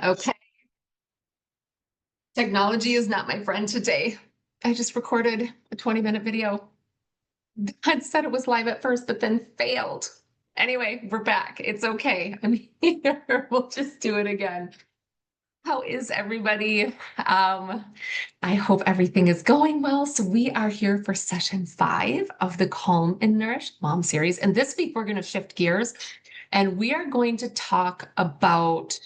Okay. Technology is not my friend today. I just recorded a 20-minute video. I said it was live at first, but then failed. Anyway, we're back. It's okay. I'm here. We'll just do it again. How is everybody? I hope everything is going well. So we are here for session 5 of the Calm and Nourished Mom series. And this week we're going to shift gears and we are going to talk about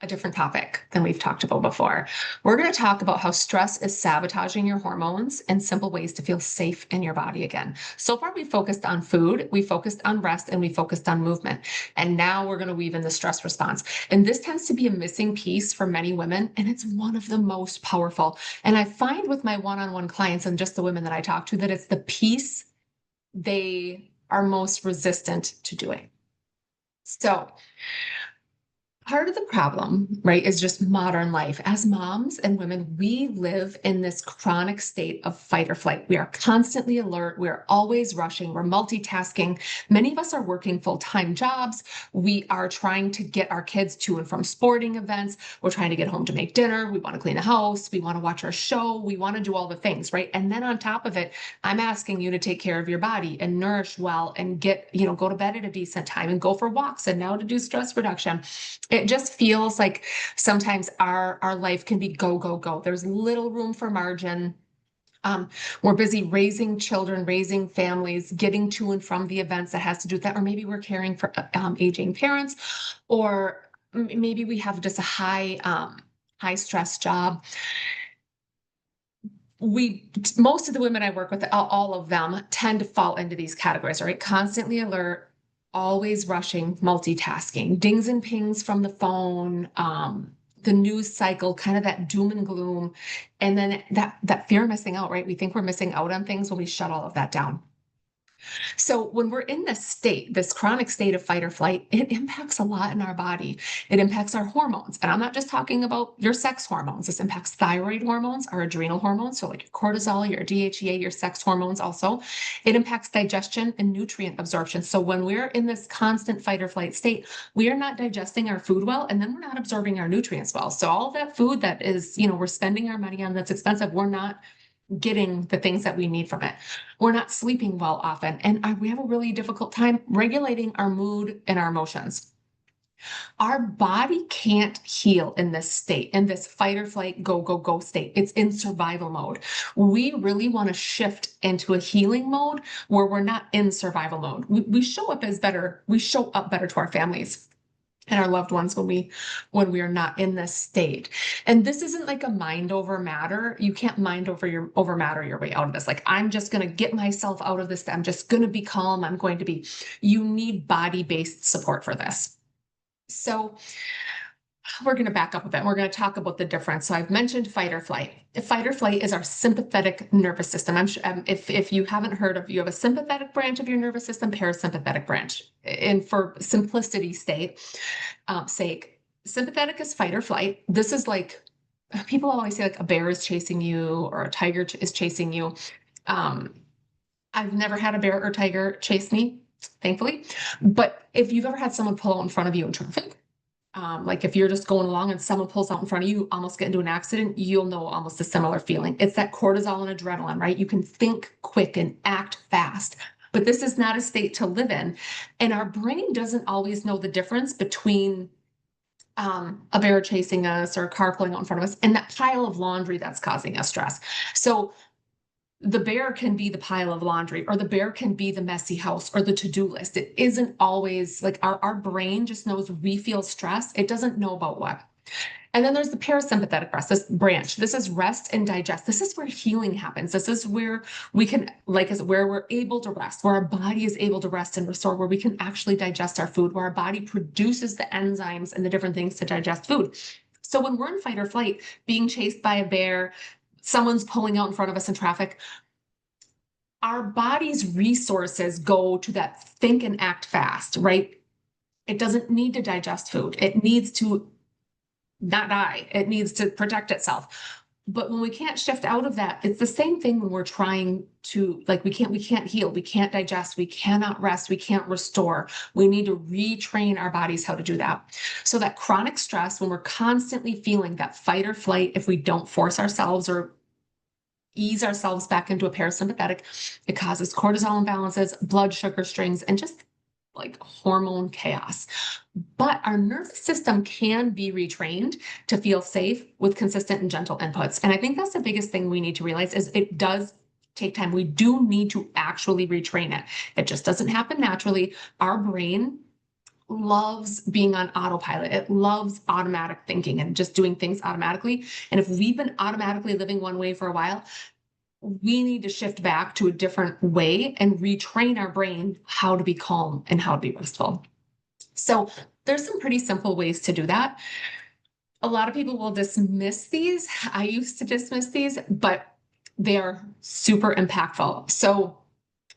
a different topic than we've talked about before. We're going to talk about how stress is sabotaging your hormones and simple ways to feel safe in your body again. So far, we focused on food, we focused on rest, and we focused on movement. And now we're going to weave in the stress response. And this tends to be a missing piece for many women, and it's one of the most powerful. And I find with my one-on-one clients and just the women that I talk to that it's the piece they are most resistant to doing. So, part of the problem, right, is just modern life. As moms and women, we live in this chronic state of fight or flight. We are constantly alert. We're always rushing. We're multitasking. Many of us are working full-time jobs. We are trying to get our kids to and from sporting events. We're trying to get home to make dinner. We want to clean the house. We want to watch our show. We want to do all the things, right? And then on top of it, I'm asking you to take care of your body and nourish well and go to bed at a decent time and go for walks and now to do stress reduction. It just feels like sometimes our life can be go, go, go. There's little room for margin. We're busy raising children, raising families, getting to and from the events that has to do with that. Or maybe we're caring for aging parents, or maybe we have just a high stress job. Most of the women I work with, all of them tend to fall into these categories, right? Constantly alert, always rushing, multitasking, dings and pings from the phone, the news cycle, kind of that doom and gloom. And then that fear of missing out, right? We think we're missing out on things when we shut all of that down. So when we're in this state, this chronic state of fight or flight, it impacts a lot in our body. It impacts our hormones. And I'm not just talking about your sex hormones. This impacts thyroid hormones, our adrenal hormones. So like your cortisol, your DHEA, your sex hormones also. It impacts digestion and nutrient absorption. So when we're in this constant fight or flight state, we are not digesting our food well, and then we're not absorbing our nutrients well. So all of that food that is, we're spending our money on that's expensive, we're not getting the things that we need from it. We're not sleeping well often, and we have a really difficult time regulating our mood and our emotions. Our body can't heal in this state, in this fight or flight, go, go, go state. It's in survival mode. We really want to shift into a healing mode where we're not in survival mode. We show up as better. We show up better to our families and our loved ones when we are not in this state. And this isn't like a mind over matter. You can't mind over matter your way out of this. Like, I'm just going to get myself out of this. I'm just going to be calm. You need body-based support for this. So we're going to back up a bit. We're going to talk about the difference. So I've mentioned fight or flight. Fight or flight is our sympathetic nervous system. I'm sure if you haven't heard of, you have a sympathetic branch of your nervous system, parasympathetic branch. And for simplicity's sake, sympathetic is fight or flight. This is like, people always say like a bear is chasing you or a tiger is chasing you. I've never had a bear or tiger chase me, thankfully. But if you've ever had someone pull out in front of you in traffic, like if you're just going along and someone pulls out in front of you, almost get into an accident, you'll know almost a similar feeling. It's that cortisol and adrenaline, right? You can think quick and act fast, but this is not a state to live in. And our brain doesn't always know the difference between a bear chasing us or a car pulling out in front of us and that pile of laundry that's causing us stress. So the bear can be the pile of laundry, or the bear can be the messy house or the to-do list. It isn't always like our brain just knows we feel stress. It doesn't know about what. And then there's the parasympathetic branch. This is rest and digest. This is where healing happens. This is where we can, where we're able to rest, where our body is able to rest and restore, where we can actually digest our food, where our body produces the enzymes and the different things to digest food. So when we're in fight or flight, being chased by a bear, someone's pulling out in front of us in traffic, our body's resources go to that think and act fast, right? It doesn't need to digest food. It needs to not die. It needs to protect itself. But when we can't shift out of that, it's the same thing when we're trying to, like, we can't heal, we can't digest, we cannot rest, we can't restore. We need to retrain our bodies how to do that. So that chronic stress, when we're constantly feeling that fight or flight, if we don't force ourselves or ease ourselves back into a parasympathetic, it causes cortisol imbalances, blood sugar strings, and just like hormone chaos. But our nervous system can be retrained to feel safe with consistent and gentle inputs. And I think that's the biggest thing we need to realize is it does take time. We do need to actually retrain it. It just doesn't happen naturally. Our brain loves being on autopilot. It loves automatic thinking and just doing things automatically. And if we've been automatically living one way for a while, we need to shift back to a different way and retrain our brain how to be calm and how to be restful. So there's some pretty simple ways to do that. A lot of people will dismiss these. I used to dismiss these, but they are super impactful. So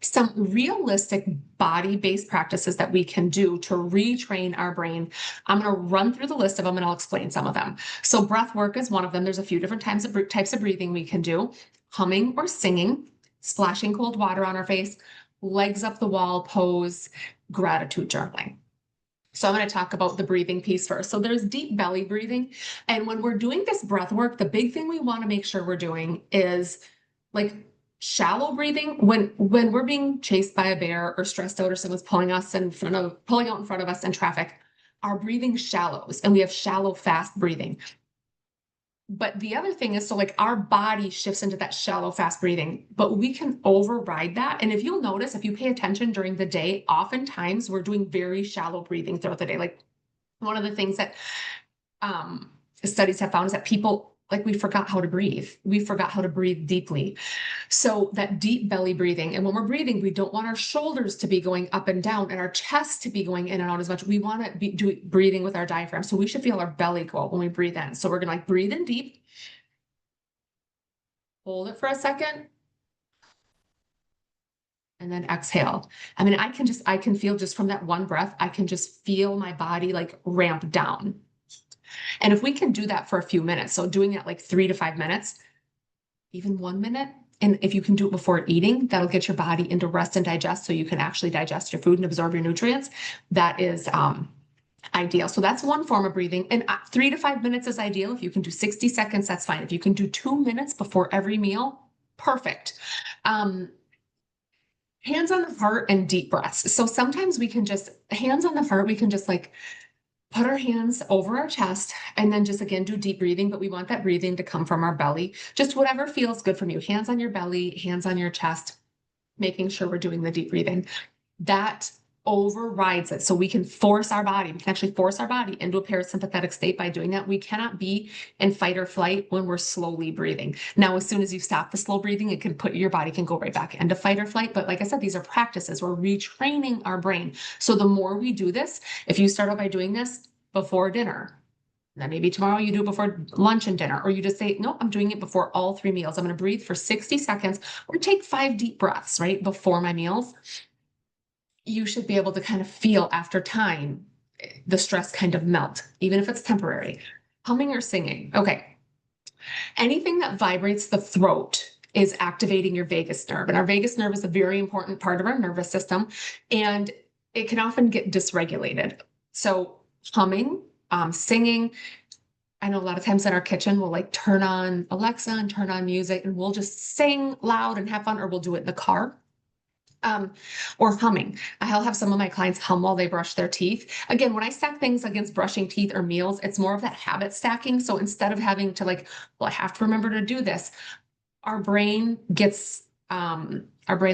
some realistic body-based practices that we can do to retrain our brain. I'm going to run through the list of them and I'll explain some of them. So breath work is one of them. There's a few different types of breathing we can do. Humming or singing, splashing cold water on our face, legs up the wall pose, gratitude journaling. So I'm going to talk about the breathing piece first. So there's deep belly breathing. And when we're doing this breath work, the big thing we want to make sure we're doing is like shallow breathing. When we're being chased by a bear or stressed out or someone's pulling out in front of us in traffic, our breathing shallows and we have shallow, fast breathing. But the other thing is, so like our body shifts into that shallow, fast breathing, but we can override that. And if you'll notice, if you pay attention during the day, oftentimes we're doing very shallow breathing throughout the day. Like one of the things that studies have found is that people, like we forgot how to breathe. We forgot how to breathe deeply. So that deep belly breathing, and when we're breathing, we don't want our shoulders to be going up and down and our chest to be going in and out as much. We want to be breathing with our diaphragm. So we should feel our belly go when we breathe in. So we're going to like breathe in deep, hold it for a second, and then exhale. I mean, I can feel just from that one breath, I can just feel my body like ramp down. And if we can do that for a few minutes, so doing it like 3 to 5 minutes, even 1 minute, and if you can do it before eating, that'll get your body into rest and digest so you can actually digest your food and absorb your nutrients. That is ideal. So that's one form of breathing. And 3 to 5 minutes is ideal. If you can do 60 seconds, that's fine. If you can do 2 minutes before every meal, perfect. Hands on the heart and deep breaths. So sometimes we can just, hands on the heart, we can just like put our hands over our chest and then just again do deep breathing, but we want that breathing to come from our belly. Just whatever feels good from you. Hands on your belly, hands on your chest, making sure we're doing the deep breathing. That overrides it. So we can actually force our body into a parasympathetic state by doing that. We cannot be in fight or flight when we're slowly breathing. Now, as soon as you stop the slow breathing, your body can go right back into fight or flight. But like I said, these are practices. We're retraining our brain. So the more we do this, if you start out by doing this before dinner, then maybe tomorrow you do it before lunch and dinner, or you just say, no, I'm doing it before all 3 meals. I'm going to breathe for 60 seconds or take 5 deep breaths, right, before my meals. You should be able to kind of feel after time, the stress kind of melt, even if it's temporary. Humming or singing. Okay. Anything that vibrates the throat is activating your vagus nerve. And our vagus nerve is a very important part of our nervous system, and it can often get dysregulated. So humming, singing. I know a lot of times in our kitchen, we'll like turn on Alexa and turn on music and we'll just sing loud and have fun, or we'll do it in the car. Or humming. I'll have some of my clients hum while they brush their teeth. Again, when I stack things against brushing teeth or meals, it's more of that habit stacking. So instead of having to like, well, I have to remember to do this, our brain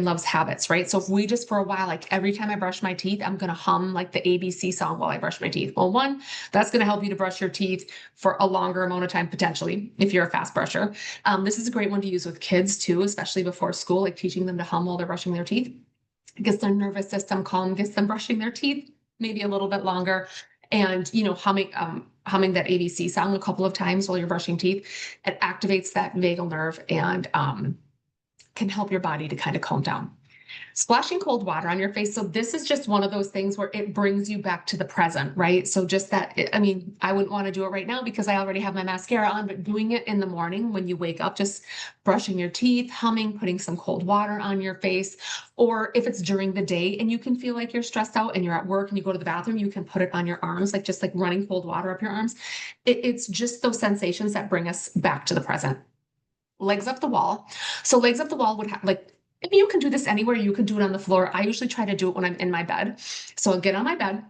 loves habits, right? So if we just for a while, like every time I brush my teeth, I'm going to hum like the ABC song while I brush my teeth. Well, one, that's going to help you to brush your teeth for a longer amount of time, potentially, if you're a fast brusher. This is a great one to use with kids too, especially before school, like teaching them to hum while they're brushing their teeth. It gets their nervous system calm, gets them brushing their teeth maybe a little bit longer. And, humming that ABC song a couple of times while you're brushing teeth, it activates that vagal nerve and, can help your body to kind of calm down. Splashing cold water on your face. So this is just one of those things where it brings you back to the present, right? So just that, I mean, I wouldn't want to do it right now because I already have my mascara on, but doing it in the morning when you wake up, just brushing your teeth, humming, putting some cold water on your face, or if it's during the day and you can feel like you're stressed out and you're at work and you go to the bathroom, you can put it on your arms, like just like running cold water up your arms. It's just those sensations that bring us back to the present. Legs up the wall. So legs up the wall would have like, if you can do this anywhere, you can do it on the floor. I usually try to do it when I'm in my bed. So I'll get on my bed.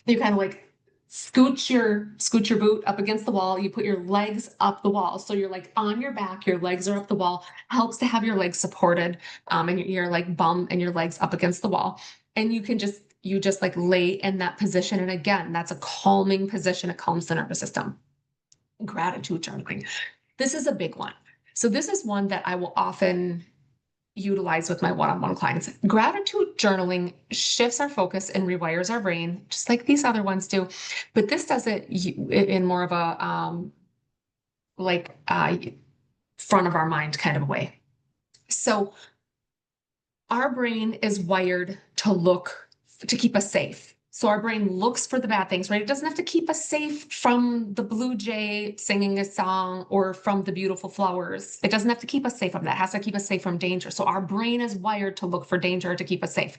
You kind of like scooch your boot up against the wall. You put your legs up the wall. So you're like on your back, your legs are up the wall. Helps to have your legs supported, and your like bum and your legs up against the wall. And you just like lay in that position. And again, that's a calming position. It calms the nervous system. Gratitude journaling. This is a big one. So this is one that I will often utilize with my one-on-one clients. Gratitude journaling shifts our focus and rewires our brain, just like these other ones do. But this does it in more of a front of our mind kind of a way. So our brain is wired to keep us safe. So our brain looks for the bad things, right? It doesn't have to keep us safe from the blue jay singing a song or from the beautiful flowers. It doesn't have to keep us safe from that. It has to keep us safe from danger. So our brain is wired to look for danger to keep us safe.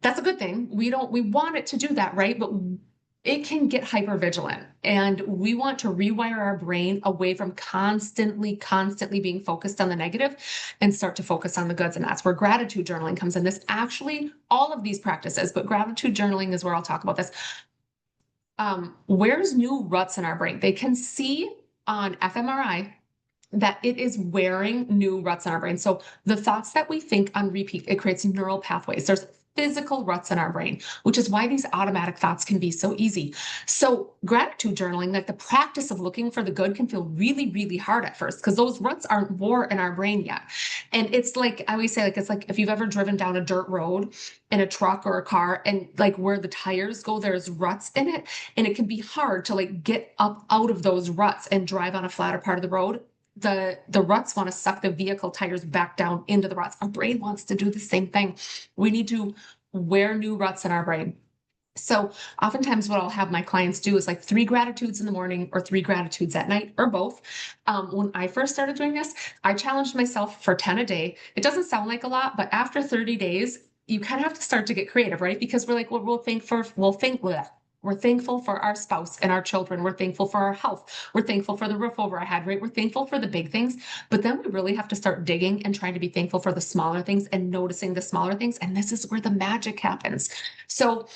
That's a good thing. We want it to do that, right? But it can get hypervigilant, and we want to rewire our brain away from constantly being focused on the negative and start to focus on the goods. And that's where gratitude journaling comes in. This actually, all of these practices, but gratitude journaling is where I'll talk about this. Where's new ruts in our brain? They can see on fMRI that it is wearing new ruts in our brain. So the thoughts that we think on repeat, it creates neural pathways. There's physical ruts in our brain, which is why these automatic thoughts can be so easy. So gratitude journaling, like the practice of looking for the good, can feel really, really hard at first because those ruts aren't wore in our brain yet. And it's like, I always say, like, it's like if you've ever driven down a dirt road in a truck or a car and like where the tires go, there's ruts in it. And it can be hard to like get up out of those ruts and drive on a flatter part of the road. The ruts want to suck the vehicle tires back down into the ruts. Our brain wants to do the same thing. We need to wear new ruts in our brain. So oftentimes what I'll have my clients do is like 3 gratitudes in the morning or 3 gratitudes at night or both. When I first started doing this, I challenged myself for 10 a day. It doesn't sound like a lot, but after 30 days, you kind of have to start to get creative, right? Because we're like, well, we're thankful for our spouse and our children. We're thankful for our health. We're thankful for the roof over our head, right? We're thankful for the big things, but then we really have to start digging and trying to be thankful for the smaller things and noticing the smaller things. And this is where the magic happens. So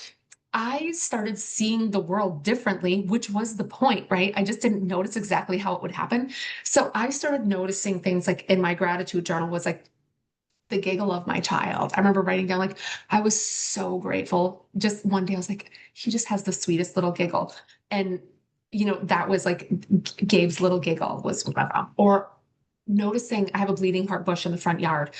I started seeing the world differently, which was the point, right? I just didn't notice exactly how it would happen. So I started noticing things like in my gratitude journal was like the giggle of my child. I remember writing down, like, I was so grateful. Just one day I was like, he just has the sweetest little giggle. And, that was like Gabe's little giggle was whatever. Or noticing I have a bleeding heart bush in the front yard.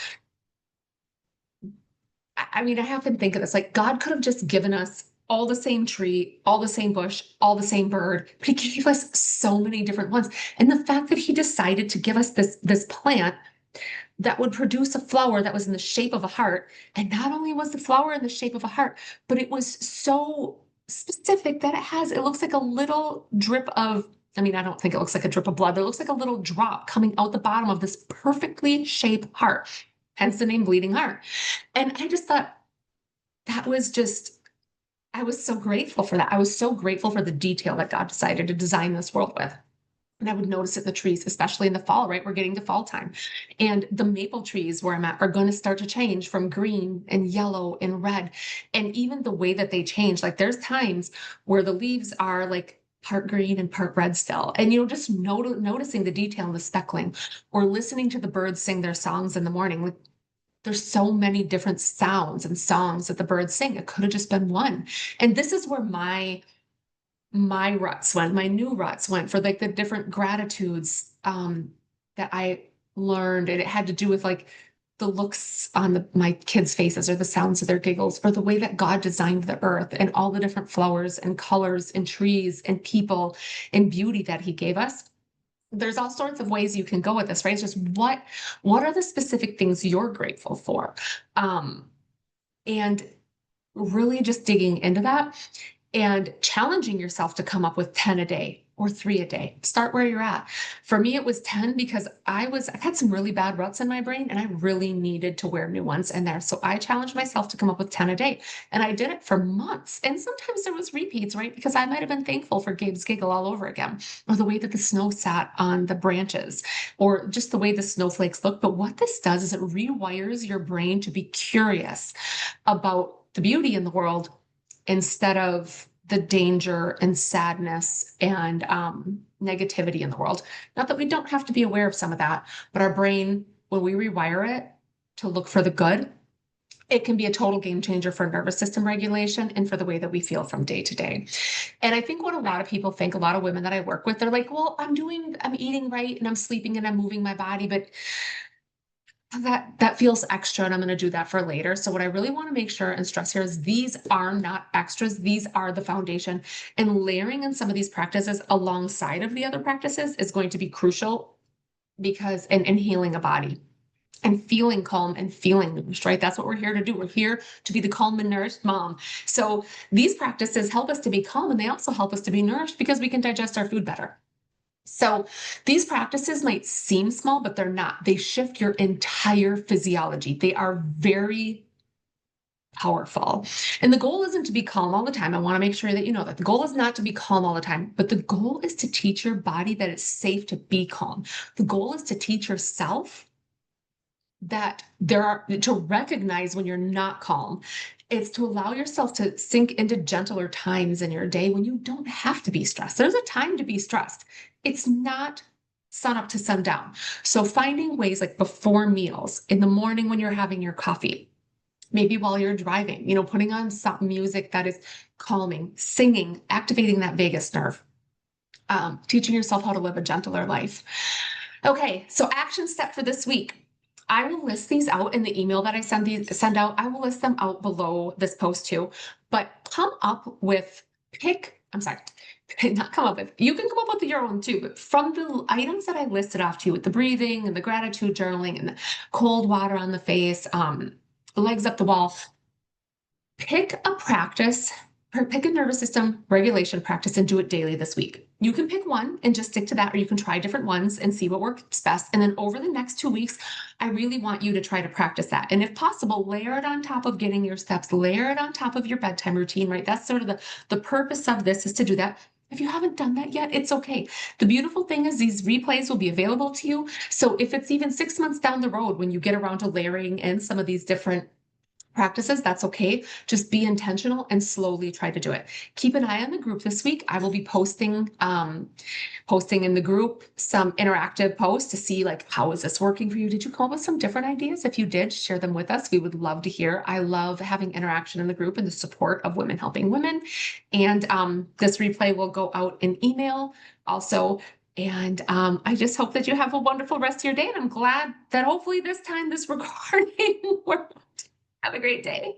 I mean, I often think of this, like God could have just given us all the same tree, all the same bush, all the same bird, but he gave us so many different ones. And the fact that he decided to give us this plant that would produce a flower that was in the shape of a heart. And not only was the flower in the shape of a heart, but it was so specific that it looks like a little drip of, I mean, I don't think it looks like a drip of blood, but it looks like a little drop coming out the bottom of this perfectly shaped heart, hence the name Bleeding Heart. And I just thought I was so grateful for that. I was so grateful for the detail that God decided to design this world with. And I would notice it in the trees, especially in the fall, right? We're getting to fall time. And the maple trees where I'm at are going to start to change from green and yellow and red. And even the way that they change, like there's times where the leaves are like part green and part red still. And, just noticing the detail in the speckling or listening to the birds sing their songs in the morning. Like, there's so many different sounds and songs that the birds sing. It could have just been one. And this is where my ruts went, my new ruts went for like the different gratitudes that I learned. And it had to do with like the looks on my kids' faces or the sounds of their giggles or the way that God designed the earth and all the different flowers and colors and trees and people and beauty that he gave us. there's all sorts of ways you can go with this, right? It's just what are the specific things you're grateful for? And really just digging into that and challenging yourself to come up with 10 a day or 3 a day. Start where you're at. For me, it was 10 because I've had some really bad ruts in my brain and I really needed to wear new ones in there. So I challenged myself to come up with 10 a day. And I did it for months. And sometimes there was repeats, right? Because I might have been thankful for Gabe's giggle all over again, or the way that the snow sat on the branches, or just the way the snowflakes look. But what this does is it rewires your brain to be curious about the beauty in the world instead of the danger and sadness and negativity in the world. Not that we don't have to be aware of some of that, but our brain, when we rewire it to look for the good, it can be a total game changer for nervous system regulation and for the way that we feel from day to day. And I think what a lot of people think, a lot of women that I work with, they're like, well, I'm eating right and I'm sleeping and I'm moving my body, but that feels extra and I'm going to do that for later. So what I really want to make sure and stress here is these are not extras. These are the foundation, and layering in some of these practices alongside of the other practices is going to be crucial because in healing a body and feeling calm and feeling nourished, right? That's what we're here to do. We're here to be the calm and nourished mom. So these practices help us to be calm, and they also help us to be nourished because we can digest our food better. So these practices might seem small, but they're not. They shift your entire physiology. They are very powerful. And the goal isn't to be calm all the time. I want to make sure that you know that the goal is not to be calm all the time, but the goal is to teach your body that it's safe to be calm. The goal is to teach yourself that to recognize when you're not calm. It's to allow yourself to sink into gentler times in your day when you don't have to be stressed. There's a time to be stressed. It's not sun up to sundown. So finding ways like before meals, in the morning when you're having your coffee, maybe while you're driving, putting on some music that is calming, singing, activating that vagus nerve, teaching yourself how to live a gentler life. Okay, so action step for this week. I will list these out in the email that I send out. I will list them out below this post too, but not come up with, you can come up with your own too, but from the items that I listed off to you with the breathing and the gratitude journaling and the cold water on the face, legs up the wall, pick a practice or pick a nervous system regulation practice and do it daily this week. You can pick one and just stick to that, or you can try different ones and see what works best. And then over the next 2 weeks, I really want you to try to practice that. And if possible, layer it on top of getting your steps, layer it on top of your bedtime routine, right? That's sort of the purpose of this, is to do that. If you haven't done that yet, it's okay. The beautiful thing is these replays will be available to you. So if it's even 6 months down the road when you get around to layering in some of these different practices, that's okay. Just be intentional and slowly try to do it. Keep an eye on the group this week. I will be posting in the group some interactive posts to see like, how is this working for you? Did you come up with some different ideas? If you did, share them with us. We would love to hear. I love having interaction in the group and the support of women helping women. And this replay will go out in email also. And I just hope that you have a wonderful rest of your day. And I'm glad that hopefully this time this recording worked. Have a great day.